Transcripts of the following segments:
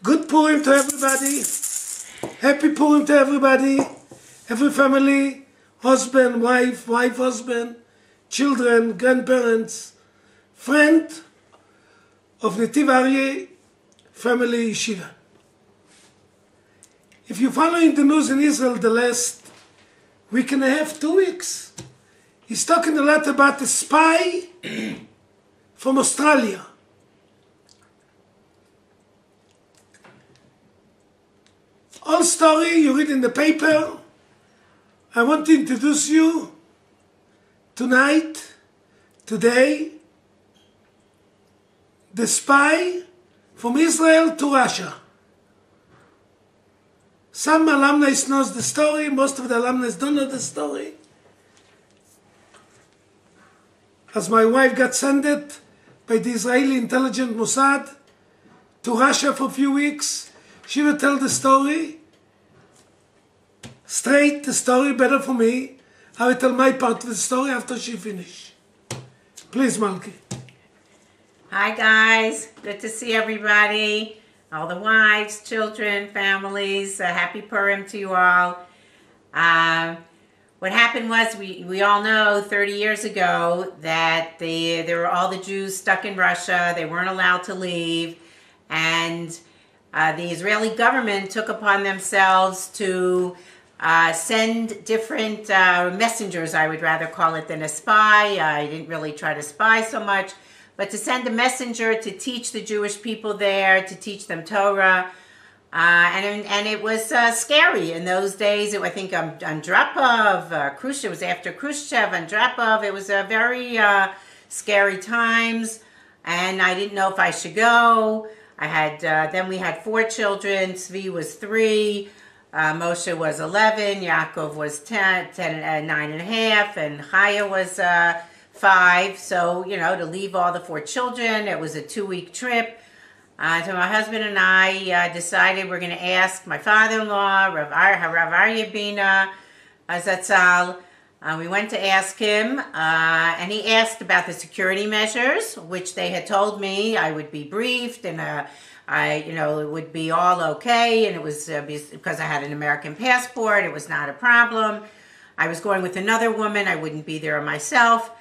Good Purim to everybody. Happy Purim to everybody. Every family, husband, wife, husband, children, grandparents, friend of Netiv Aryeh family yeshiva. If you're following the news in Israel the last week and a half, 2 weeks, he's talking a lot about a spy from Australia. All story you read in the paper. I want to introduce you today, the spy from Israel to Russia. Some alumni knows the story, most of the alumni don't know the story. As my wife got sent by the Israeli intelligence Mossad to Russia for a few weeks, she will tell the story, straight the story, better for me. I will tell my part of the story after she finishes. Please, Malki. Hi guys, good to see everybody, all the wives, children, families. Happy Purim to you all. What happened was, we all know 30 years ago that there were all the Jews stuck in Russia. They weren't allowed to leave, and the Israeli government took upon themselves to send different messengers, I would rather call it than a spy. I didn't really try to spy so much, but to send a messenger to teach the Jewish people there, to teach them Torah. And it was scary in those days. I think Andropov, Khrushchev, was after Khrushchev, Andropov. It was a very scary times, and I didn't know if I should go. I had then we had 4 children. Zvi was 3, Moshe was 11, Yaakov was 9 and a half, and Chaya was 5. So, you know, to leave all the 4 children, it was a 2-week trip. So my husband and I decided we're going to ask my father-in-law, Rav Aryeh Bina, Zatzal. We went to ask him, and he asked about the security measures, which they had told me I would be briefed, and it would be all okay, and it was because I had an American passport, it was not a problem. I was going with another woman, I wouldn't be there myself.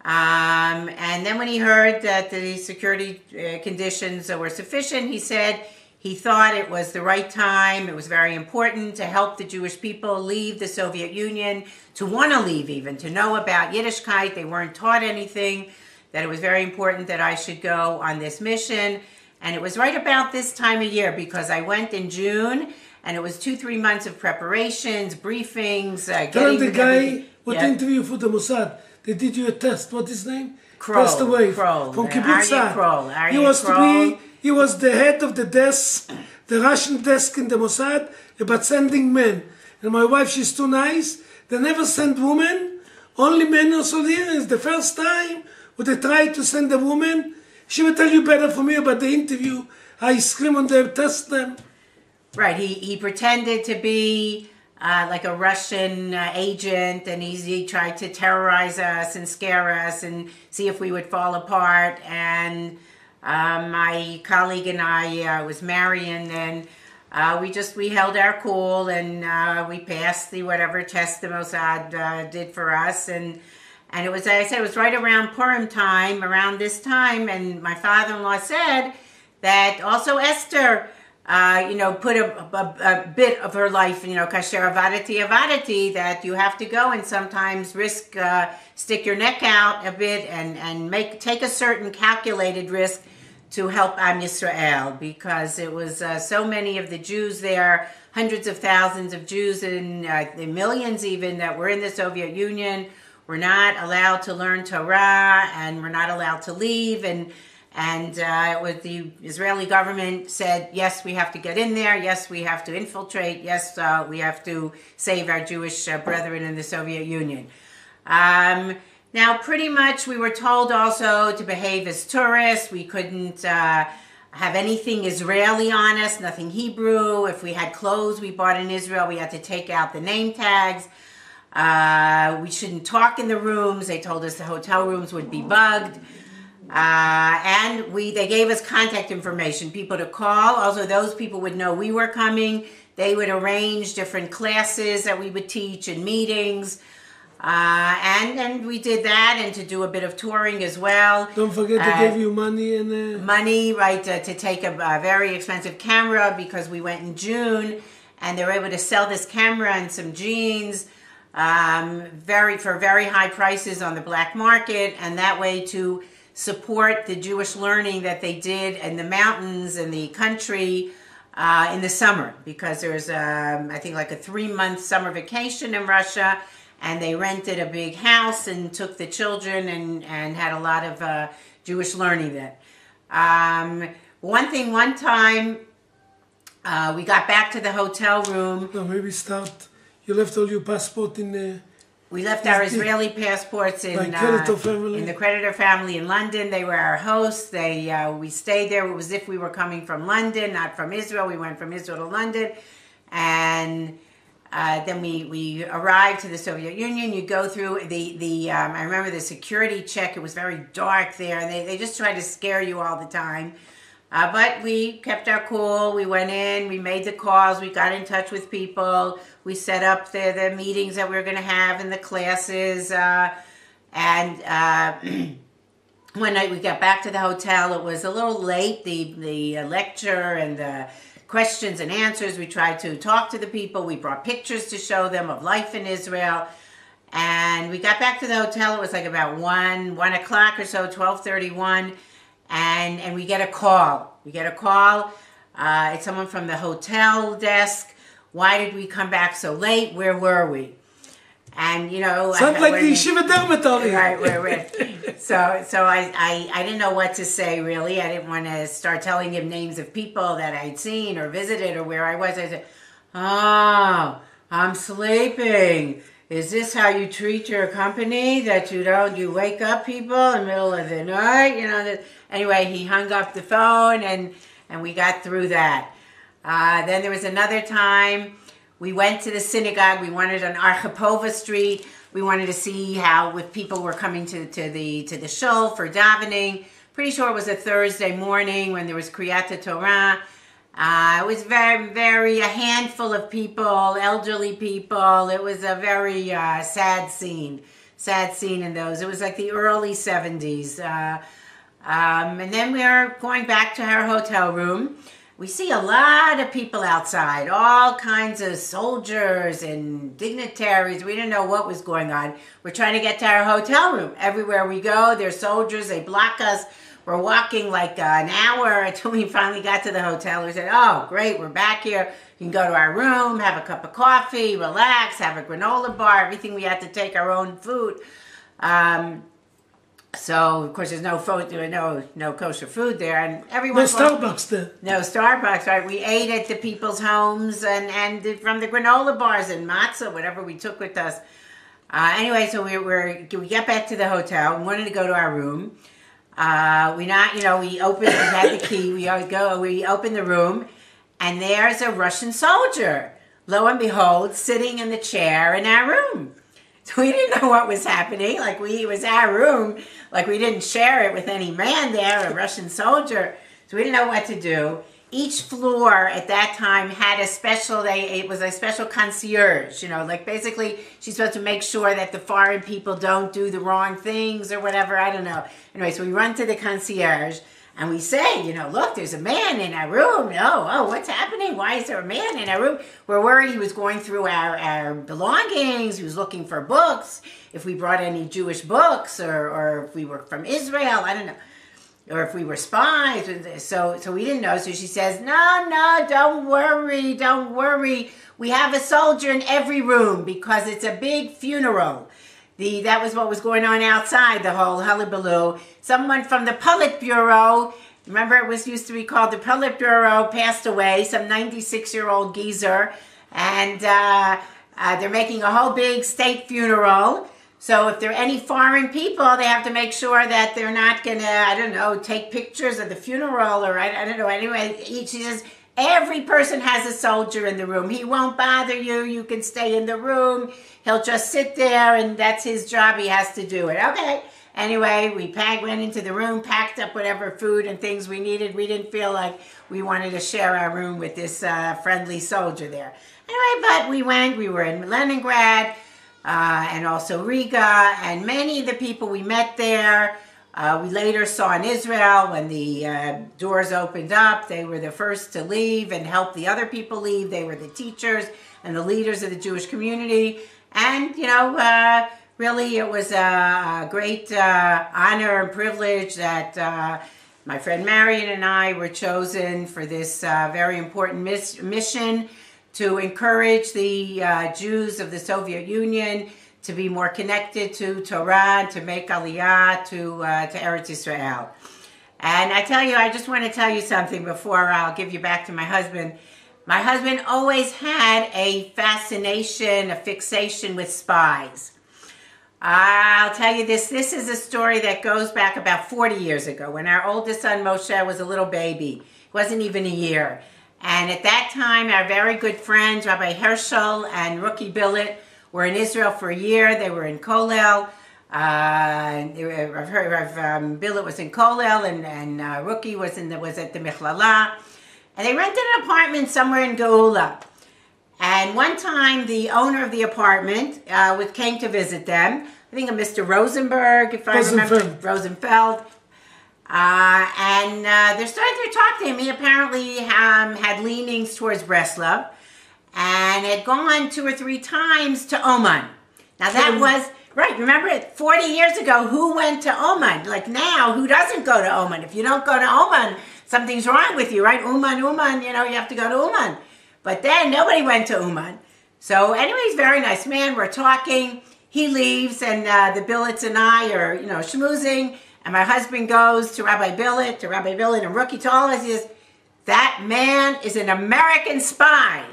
And then when he heard that the security conditions were sufficient, he said he thought it was the right time, it was very important to help the Jewish people leave the Soviet Union, to want to leave even, to know about Yiddishkeit. They weren't taught anything, that it was very important that I should go on this mission. And it was right about this time of year, because I went in June, and it was 2-3 months of preparations, briefings, Tell the guy what interview for the Mossad. They did you a test. What's his name? Kroll. Passed away Kroll. from Kibbutz. Kroll. He was the head of the desk, the Russian desk in the Mossad, about sending men. And my wife, she's too nice. They never send women, only men or soldiers. The first time when they tried to send a woman, she will tell you better for me about the interview. I scream on them, test them. Right. He pretended to be like a Russian agent, and he tried to terrorize us and scare us and see if we would fall apart. And my colleague and I was Marion, and we held our cool, and we passed the whatever test the Mossad did for us. And it was, as I said, it was right around Purim time, around this time, and my father-in-law said that also Esther put a bit of her life, kasher avadati, that you have to go and sometimes risk, stick your neck out a bit and take a certain calculated risk to help Am Yisrael, because it was so many of the Jews there, hundreds of thousands of Jews, and the millions even that were in the Soviet Union, were not allowed to learn Torah and were not allowed to leave, and the Israeli government said, yes, we have to get in there, yes, we have to infiltrate, yes, we have to save our Jewish brethren in the Soviet Union. Now, pretty much we were told also to behave as tourists. We couldn't have anything Israeli on us, nothing Hebrew. If we had clothes we bought in Israel, we had to take out the name tags. We shouldn't talk in the rooms. They told us the hotel rooms would be bugged. And they gave us contact information, people to call. Also, those people would know we were coming. They would arrange different classes that we would teach and meetings. And we did that, and to do a bit of touring as well. Don't forget to give you money and money, right? To take a very expensive camera, because we went in June, and they were able to sell this camera and some jeans for very high prices on the black market, and that way to support the Jewish learning that they did in the mountains and the country in the summer, because there's I think like a 3-month summer vacation in Russia. And they rented a big house and took the children and had a lot of Jewish learning then. One time, we got back to the hotel room. No, maybe start. You left all your passport in... We left our Israeli passports in the creditor family in London. They were our hosts. We stayed there. It was as if we were coming from London, not from Israel. We went from Israel to London. And... then we arrived to the Soviet Union. You go through I remember the security check. It was very dark there, and they just tried to scare you all the time. But we kept our cool. We went in. We made the calls. We got in touch with people. We set up the meetings that we were going to have in the classes. One night we got back to the hotel. It was a little late. The lecture and the questions and answers. We tried to talk to the people. We brought pictures to show them of life in Israel. And we got back to the hotel. It was like about 1 o'clock or so, 12:31. And we get a call. It's someone from the hotel desk. Why did we come back so late? Where were we? And, sounds like the Yeshiva Dermatology. Right, So I didn't know what to say, really. I didn't want to start telling him names of people that I'd seen or visited or where I was. I said, "Oh, I'm sleeping. Is this how you treat your company? That you wake up people in the middle of the night?" Anyway, he hung up the phone, and we got through that. Then there was another time. We went to the synagogue. We wanted on Archipova Street. We wanted to see how if people were coming to the shul for davening. Pretty sure it was a Thursday morning when there was Kriyat Torah. It was a handful of people, elderly people. It was a very sad scene in those. It was like the early 70s. And then we were going back to our hotel room. We see a lot of people outside, all kinds of soldiers and dignitaries. We didn't know what was going on. We're trying to get to our hotel room. Everywhere we go, there's soldiers. They block us. We're walking like an hour until we finally got to the hotel. We said, "Oh, great, we're back here. You can go to our room, have a cup of coffee, relax, have a granola bar." Everything we had to take our own food. So, of course, there's no kosher food there, and everyone. No Starbucks there. No Starbucks, right? We ate at the people's homes and from the granola bars and matzah, whatever we took with us. Anyway, so we get back to the hotel. We wanted to go to our room. We had the key. We open the room, and there's a Russian soldier. Lo and behold, sitting in the chair in our room. So we didn't know what was happening. It was our room. We didn't share it with any man there, a Russian soldier. So we didn't know what to do. Each floor at that time had it was a special concierge, basically she's supposed to make sure that the foreign people don't do the wrong things or whatever. I don't know. Anyway, so we run to the concierge. And we say, "Look, there's a man in our room. Oh, what's happening? Why is there a man in our room?" We're worried he was going through our belongings. He was looking for books, if we brought any Jewish books, or if we were from Israel. I don't know. Or if we were spies. So we didn't know. So she says, No, don't worry. We have a soldier in every room because it's a big funeral. That was what was going on outside, the whole hullabaloo. Someone from the Politburo, remember it used to be called the Politburo, passed away, some 96-year-old geezer, and they're making a whole big state funeral. So if there are any foreign people, they have to make sure that they're not going to, take pictures of the funeral, or I don't know. Anyway, she says, every person has a soldier in the room. He won't bother you. You can stay in the room. He'll just sit there, and that's his job. He has to do it. Okay. Anyway, we went into the room, packed up whatever food and things we needed. We didn't feel like we wanted to share our room with this friendly soldier there. Anyway, but we went. We were in Leningrad and also Riga, and many of the people we met there, we later saw in Israel when the doors opened up. They were the first to leave and help the other people leave. They were the teachers and the leaders of the Jewish community. And, you know, really it was a great honor and privilege that my friend Marion and I were chosen for this very important mission to encourage the Jews of the Soviet Union to be more connected to Torah, to make Aliyah to Eretz Yisrael. And I tell you, I just want to tell you something before I'll give you back to my husband. My husband always had a fascination, a fixation with spies. I'll tell you this is a story that goes back about 40 years ago when our oldest son Moshe was a little baby. He wasn't even a year. And at that time, our very good friends, Rabbi Herschel and Rookie Billet, were in Israel for a year. They were in Kollel. Billet was in Kollel, and Rookie was at the Michlala. And they rented an apartment somewhere in Geula. And one time, the owner of the apartment came to visit them. I think a Mr. Rosenberg, if I remember, Rosenfeld. And they're starting to talk to him. He apparently had leanings towards Breslov and had gone 2 or 3 times to Oman. Now that was, right, remember it, 40 years ago, who went to Oman? Like now, who doesn't go to Oman? If you don't go to Oman, something's wrong with you, right? Uman, you know, you have to go to Uman. But then nobody went to Uman. So anyway, he's a very nice man. We're talking. He leaves, and the Billets and I are, you know, schmoozing. And my husband goes to Rabbi Billet, and Rookie to all of us. He says, that man is an American spy.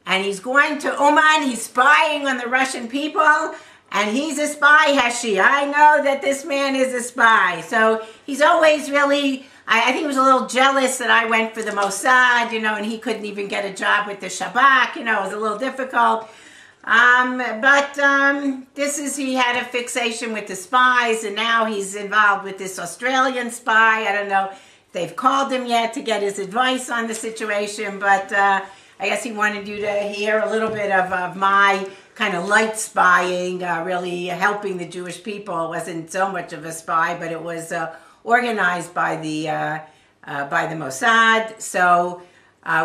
And he's going to Uman. He's spying on the Russian people. And he's a spy, Hashi. I know that this man is a spy. So he's always really, I think he was a little jealous that I went for the Mossad, you know, and he couldn't even get a job with the Shabak. You know, it was a little difficult. He had a fixation with the spies, and now he's involved with this Australian spy. I don't know if they've called him yet to get his advice on the situation, but I guess he wanted you to hear a little bit of my kind of light spying, really helping the Jewish people. It wasn't so much of a spy, but it was organized by the Mossad. So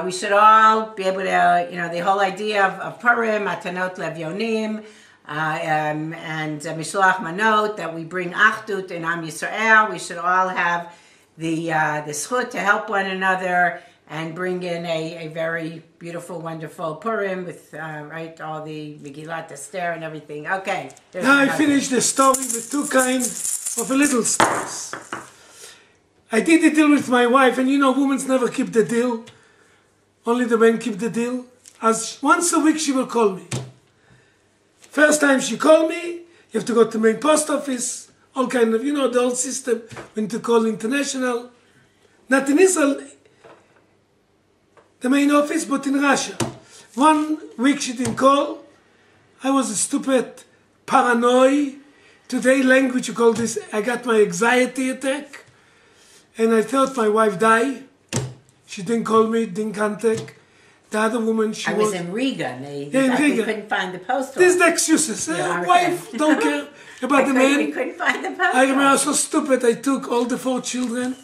we should all be able to, you know, the whole idea of Purim, Matanot Levyonim, and Mishloach Manot, that we bring Achdut in Am Yisrael. We should all have the zchut to help one another and bring in a very beautiful, wonderful Purim with, right, all the Megillat Esther and everything. Okay. Now I finished the story with 2 kinds of little stories. I did the deal with my wife, and you know, women never keep the deal. Only the men keep the deal. As once a week she will call me. First time she called me, you have to go to the main post office, all kind of, you know, the old system, when to call international. Not in Israel, the main office, but in Russia. 1 week she didn't call. I was a stupid paranoid. Today language you call this, I got my anxiety attack. And I thought my wife died. She didn't call me, didn't contact. The other woman, I was in Riga, and they couldn't find the post office. These are the excuses. Wife don't care about the man. We couldn't find the post office. I remember I was so stupid. I took all the 4 children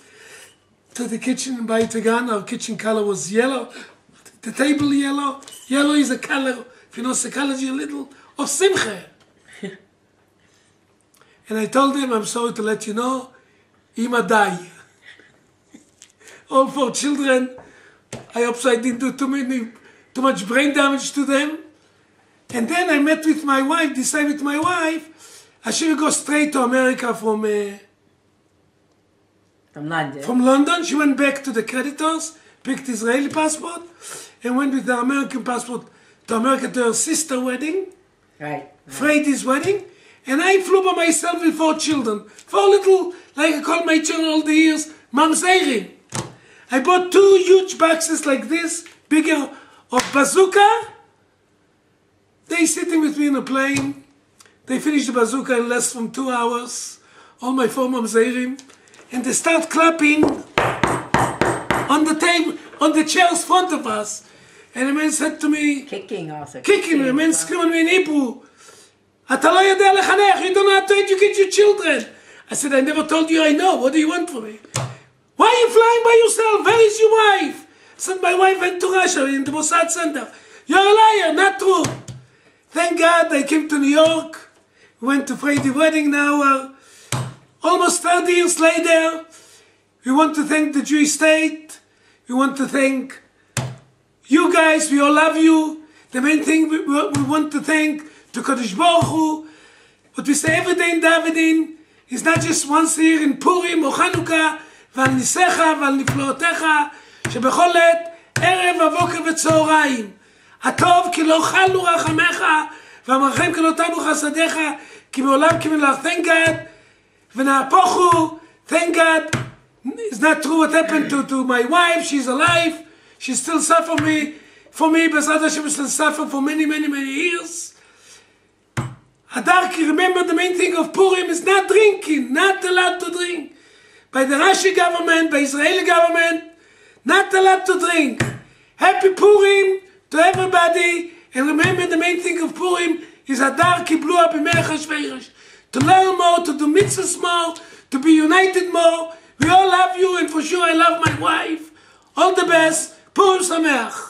to the kitchen by Tagan. Our kitchen color was yellow. The table yellow. Yellow is a color, if you know psychology a little, of simcha. And I told them, I'm sorry to let you know, Ima die. All 4 children, I hope I didn't do too much brain damage to them. And then I met with my wife, decided with my wife, I should go straight to America from London. From London. She went back to the creditors, picked Israeli passport, and went with the American passport to America to her sister wedding. Right. Freidy's wedding. And I flew by myself with 4 children. 4 little, like I call my children all the years, mamzerim. I bought 2 huge boxes like this, bigger, of bazooka. They sitting with me in a plane. They finished the bazooka in less than 2 hours. all my former Mzeirim, and they start clapping on the table, on the chairs in front of us. And the man said to me, kicking also. Kicking, the man screaming me in Hebrew, אתה לא יודע לחנך, you don't know how to educate your children. I said, I never told you I know, what do you want from me? Why are you flying by yourself? Where is your wife? I said, my wife went to Russia in the Mossad Center. You're a liar, not true. Thank God I came to New York. We went to pray the wedding now. Almost 30 years later, we want to thank the Jewish state. We want to thank you guys. We all love you. The main thing we want to thank to Kodesh Baruch Hu. What we say every day in Davening is not just once a year in Purim or Chanukah, ועל ניסיך ועל נפלאותיך, שבכל עת, ערב, הבוקר וצהריים. הטוב כי לא חלו רחמך, והמרחם כי לא תמו חסדיך, כי מעולם כמלך. Thank God. ונהפוך הוא, thank God. It's not true what happened to my wife. She's alive. She still suffers for me, B'ezrat Hashem still suffer for many, many, many years. Adarki, remember the main thing of Purim is not drinking, not allowed to drink. By the Russian government, by Israeli government, not allowed to drink. Happy Purim to everybody, and remember the main thing of Purim is Adar Kiblua b'Melech HaShveirosh. To learn more, to do mitzvahs more, to be united more. We all love you, and for sure I love my wife. All the best. Purim Sameach.